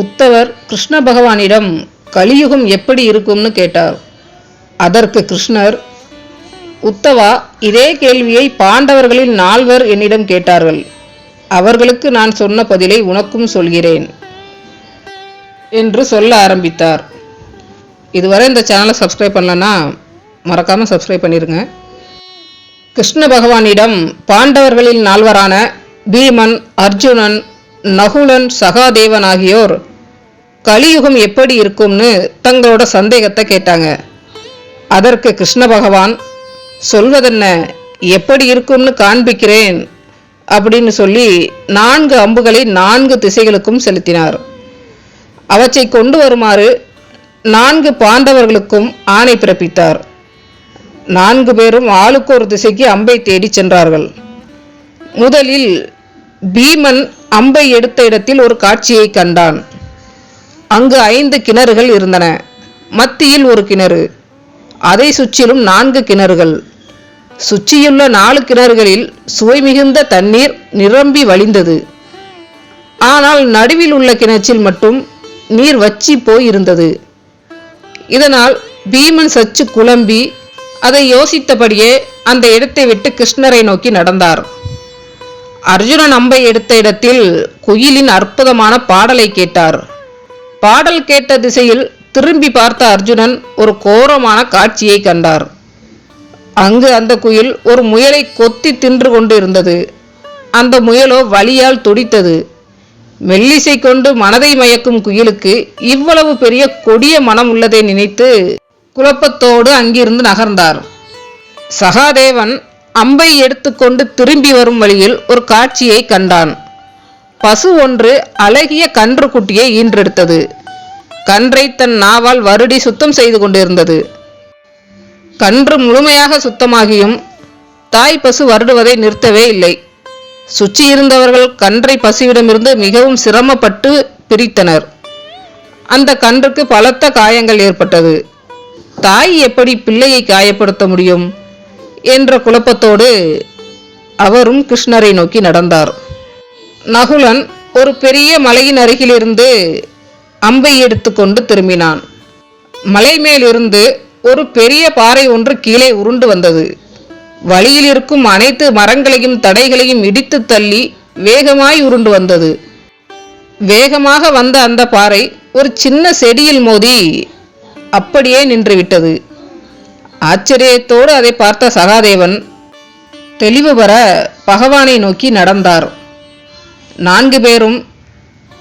உத்தவர் கிருஷ்ண பகவானிடம் கலியுகம் எப்படி இருக்கும்னு கேட்டார். அதற்கு கிருஷ்ணர், உத்தவா, இதே கேள்வியை பாண்டவர்களில் 4 என்னிடம் கேட்டார்கள். அவர்களுக்கு நான் சொன்ன பதிலை உனக்கும் சொல்கிறேன் என்று சொல்ல ஆரம்பித்தார். இதுவரை இந்த சேனலை சப்ஸ்கிரைப் பண்ணலன்னா மறக்காமல் சப்ஸ்கிரைப் பண்ணிடுங்க. கிருஷ்ண பகவானிடம் பாண்டவர்களில் 4 பீமன், அர்ஜுனன், நகுலன், சகாதேவன் ஆகியோர் கலியுகம் எப்படி இருக்கும்னு தங்களோட சந்தேகத்தை கேட்டாங்க. அதற்கு கிருஷ்ண பகவான், சொல்வதென்ன, எப்படி இருக்கும்னு காண்பிக்கிறேன் அப்படின்னு சொல்லி 4 அம்புகளை 4 திசைகளுக்கும் செலுத்தினார். அவற்றை கொண்டு வருமாறு 4 பாண்டவர்களுக்கும் ஆணை பிறப்பித்தார். 4 பேரும் ஆளுக்கு ஒரு திசைக்கு அம்பை தேடி சென்றார்கள். முதலில் பீமன் அம்பை எடுத்த இடத்தில் ஒரு காட்சியை கண்டான். அங்கு 5 கிணறுகள் இருந்தன. மத்தியில் ஒரு கிணறு, அதை சுற்றிலும் 4 கிணறுகள். சுற்றியுள்ள 4 கிணறுகளில் சுவை மிகுந்த தண்ணீர் நிரம்பி வழிந்தது. ஆனால் நடுவில் உள்ள கிணற்றில் மட்டும் நீர் வற்றி போய் இருந்தது. இதனால் பீமன் சற்று குழம்பி அதை யோசித்தபடியே அந்த இடத்தை விட்டு கிருஷ்ணரை நோக்கி நடந்தார். அர்ஜுனன் அம்பை எடுத்த இடத்தில் குயிலின் அற்புதமான பாடலை கேட்டார். பாடல் கேட்ட திசையில் திரும்பி பார்த்த அர்ஜுனன் ஒரு கோரமான காட்சியை கண்டார். அங்கு அந்த குயில் ஒரு முயலை கொத்தி தின்று கொண்டு இருந்தது. அந்த முயலோ வலியால் துடித்தது. மெல்லிசை கொண்டு மனதை மயக்கும் குயிலுக்கு இவ்வளவு பெரிய கொடிய மனம் உள்ளதை நினைத்து குழப்பத்தோடு அங்கிருந்து நகர்ந்தார். சகாதேவன் அம்பை எடுத்துக்கொண்டு திரும்பி வரும் வழியில் ஒரு காட்சியை கண்டான். பசு ஒன்று அழகிய கன்று குட்டியை ஈன்றெடுத்தது. கன்றை தன் நாவால் வருடி சுத்தம் செய்து கொண்டிருந்தது. கன்று முழுமையாக சுத்தமாகியும் தாய் பசு வருடுவதை நிறுத்தவே இல்லை. சுற்றி இருந்தவர்கள் கன்றை பசுவிடமிருந்து மிகவும் சிரமப்பட்டு பிரித்தனர். அந்த கன்றுக்கு பலத்த காயங்கள் ஏற்பட்டது. தாய் எப்படி பிள்ளையை காயப்படுத்த முடியும் என்ற குழப்பத்தோடு அவரும் கிருஷ்ணரை நோக்கி நடந்தார். நகுலன் ஒரு பெரிய மலையின் அருகிலிருந்து அம்பை எடுத்துக்கொண்டு திரும்பினான். மலை மேலிருந்து ஒரு பெரிய பாறை ஒன்று கீழே உருண்டு வந்தது. வழியில் இருக்கும் அனைத்து மரங்களையும் தடைகளையும் இடித்து தள்ளி வேகமாய் உருண்டு வந்தது. வேகமாக வந்த அந்த பாறை ஒரு சின்ன செடியில் மோதி அப்படியே நின்றுவிட்டது. ஆச்சரியத்தோடு அதை பார்த்த சகாதேவன் தெளிவு பெற பகவானை நோக்கி நடந்தார். 4 பேரும்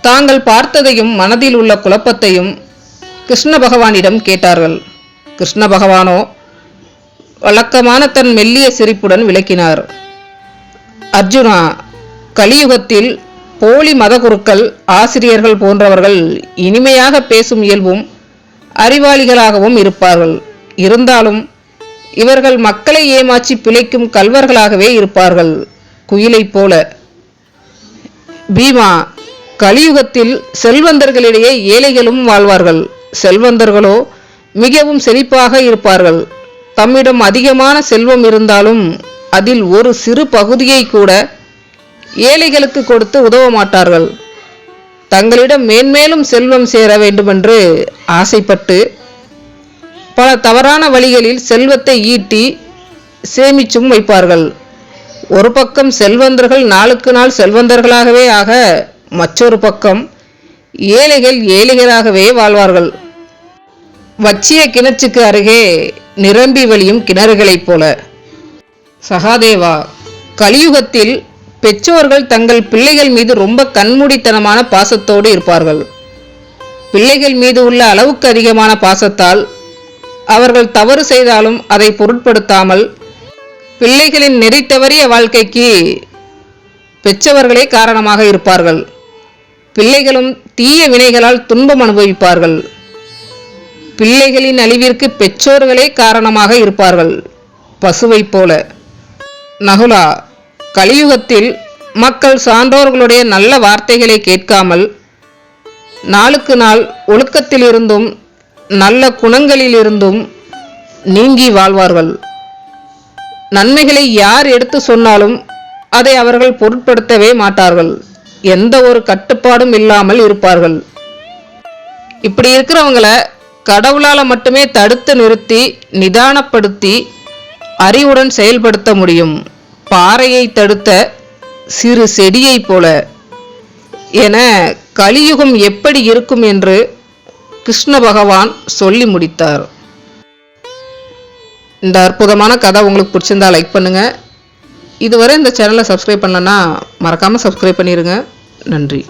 தாங்கள் பார்த்ததையும் மனதில் உள்ள குழப்பத்தையும் கிருஷ்ண பகவானிடம் கேட்டார்கள். கிருஷ்ண பகவானோ வழக்கமான தன் மெல்லிய சிரிப்புடன் விளக்கினார். அர்ஜுனா, கலியுகத்தில் போலி மதகுருக்கள், ஆசிரியர்கள் போன்றவர்கள் இனிமையாக பேசும் இயல்பும் அறிவாளிகளாகவும் இருப்பார்கள். இருந்தாலும் இவர்கள் மக்களை ஏமாற்றி பிழைக்கும் கல்வர்களாகவே இருப்பார்கள், குயிலை போல. பீமா, கலியுகத்தில் செல்வந்தர்களிடையே ஏழைகளும் வாழ்வார்கள். செல்வந்தர்களோ மிகவும் செழிப்பாக இருப்பார்கள். தம்மிடம் அதிகமான செல்வம் இருந்தாலும் அதில் ஒரு சிறு பகுதியை கூட ஏழைகளுக்கு கொடுத்து உதவ மாட்டார்கள். தங்களிடம் மேன்மேலும் செல்வம் சேர வேண்டுமென்று ஆசைப்பட்டு பல தவறான வழிகளில் செல்வத்தை ஈட்டி சேமிச்சும் வைப்பார்கள். ஒரு பக்கம் செல்வந்தர்கள் நாளுக்கு நாள் செல்வந்தர்களாகவே ஆக, மற்றொரு பக்கம் ஏழைகள் ஏழைகளாகவே வாழ்வார்கள். வச்சிய கிணற்றுக்கு அருகே நிரம்பி வழியும் கிணறுகளைப் போல. சகாதேவா, கலியுகத்தில் பெற்றோர்கள் தங்கள் பிள்ளைகள் மீது ரொம்ப கண்மூடித்தனமான பாசத்தோடு இருப்பார்கள். பிள்ளைகள் மீது உள்ள அளவுக்கு அதிகமான பாசத்தால் அவர்கள் தவறு செய்தாலும் அதை பொருட்படுத்தாமல் பிள்ளைகளின் நெறி தவறிய வாழ்க்கைக்கு பெற்றவர்களே காரணமாக இருப்பார்கள். பிள்ளைகளும் தீய வினைகளால் துன்பம் அனுபவிப்பார்கள். பிள்ளைகளின் அழிவிற்கு பெற்றோர்களே காரணமாக இருப்பார்கள், பசுவை போல. நகுலா, கலியுகத்தில் மக்கள் சான்றோர்களுடைய நல்ல வார்த்தைகளை கேட்காமல் நாளுக்கு நாள் ஒழுக்கத்திலிருந்தும் நல்ல குணங்களிலிருந்தும் நீங்கி வாழ்வார்கள். நன்மைகளை யார் எடுத்து சொன்னாலும் அதை அவர்கள் பொருட்படுத்தவே மாட்டார்கள். எந்த ஒரு கட்டுப்பாடும் இல்லாமல் இருப்பார்கள். இப்படி இருக்கிறவங்கள கடவுளால் மட்டுமே தடுத்து நிறுத்தி நிதானப்படுத்தி அறிவுடன் செயல்படுத்த முடியும். பாறையை தடுத்த சிறு செடியைப் போல என கலியுகம் எப்படி இருக்கும் என்று கிருஷ்ண பகவான் சொல்லி முடித்தார். இந்த அற்புதமான கதை உங்களுக்கு பிடிச்சிருந்தா லைக் பண்ணுங்கள். இதுவரை இந்த சேனலை சப்ஸ்கிரைப் பண்ணலன்னா மறக்காமல் சப்ஸ்கிரைப் பண்ணிடுங்க. நன்றி.